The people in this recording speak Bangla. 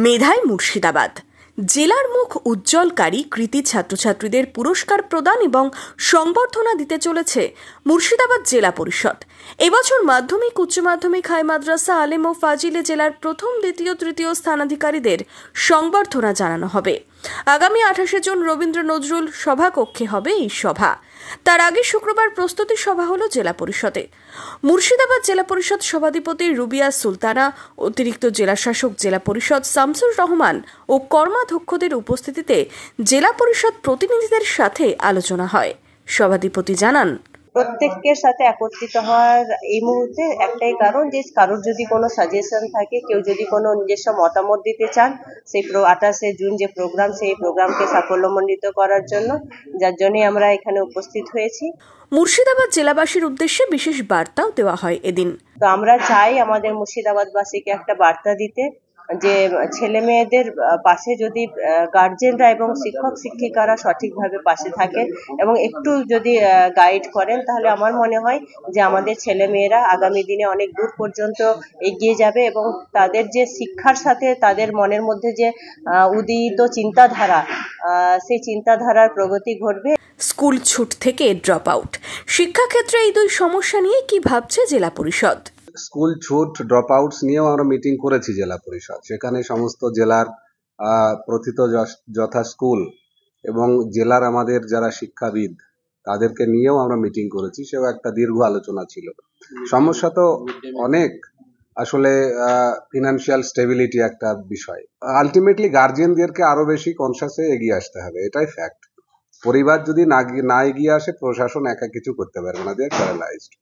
মেধায় মুর্শিদাবাদ জেলার মুখ উজ্জ্বলকারী কৃতী ছাত্রছাত্রীদের পুরস্কার প্রদান এবং সংবর্ধনা দিতে চলেছে মুর্শিদাবাদ জেলা পরিষদ। এবছর মাধ্যমিক উচ্চ মাধ্যমিক হাই মাদ্রাসা আলেম ও ফাজিলে জেলার প্রথম দ্বিতীয় তৃতীয় স্থানাধিকারীদের সংবর্ধনা জানানো হবে। আগামী 28 জুন রবীন্দ্র নজরুল সভাকক্ষে হবে এই সভা। তার আগে শুক্রবার প্রস্তুতি সভা হলো জেলা পরিষদে। মুর্শিদাবাদ জেলা পরিষদ সভাধিপতি রুবিয়া সুলতানা, অতিরিক্ত জেলা শাসক জেলা পরিষদ শামসুর রহমান ও কর্মাধ্যক্ষদের উপস্থিতিতে জেলা পরিষদ প্রতিনিধিদের সাথে আলোচনা হয়। সভাধিপতি জানান, প্রত্যেকের সাথে একত্রিত হওয়ার এই মুহূর্তে একটাই কারণ যে কারোর যদি কোনো সাজেশন থাকে, কেউ যদি কোনো নিজস্ব মতামত দিতে চান, সেই 28 জুন যে প্রোগ্রাম, সেই প্রোগ্রামকে সাফল্যমণ্ডিত করার জন্য, যার জন্যই আমরা এখানে উপস্থিত হয়েছি। মুর্শিদাবাদ জেলাবাসীর উদ্দেশ্যে বিশেষ বার্তাও দেওয়া হয় এদিন। তো আমরা চাই আমাদের মুর্শিদাবাদবাসীকে একটা বার্তা দিতে, যে ছেলে মেয়েদের পাশে যদি গার্জেনরা এবং শিক্ষক শিক্ষিকারা সঠিকভাবে পাশে থাকেন এবং একটু যদি গাইড করেন, তাহলে আমার মনে হয় যে আমাদের ছেলে মেয়েরা আগামী দিনে অনেক দূর পর্যন্ত এগিয়ে যাবে এবং তাদের যে শিক্ষার সাথে তাদের মনের মধ্যে যে উদিত চিন্তাধারা, সেই চিন্তাধারার প্রগতি ঘটবে। স্কুল ছুট থেকে ড্রপ আউট, শিক্ষাক্ষেত্রে এই দুই সমস্যা নিয়ে কি ভাবছে জেলা পরিষদ? স্কুল ছুট ড্রপ আউটস নিয়েও আমরা মিটিং করেছি জেলা পরিষদ। সেখানে সমস্ত জেলার প্রথিত যথা স্কুল এবং জেলার আমাদের যারা শিক্ষাবিদ তাদেরকে নিয়েও আমরা মিটিং করেছি। সেও একটা দীর্ঘ আলোচনা ছিল। সমস্যা তো অনেক, আসলে ফিনান্সিয়াল স্টেবিলিটি একটা বিষয়। আলটিমেটলি গার্জিয়ানদেরকে আরো বেশি কনসাসে এগিয়ে আসতে হবে, এটাই ফ্যাক্ট। পরিবার যদি না এগিয়ে আসে, প্রশাসন একা কিছু করতে পারবে না, দে প্যারালাইজড।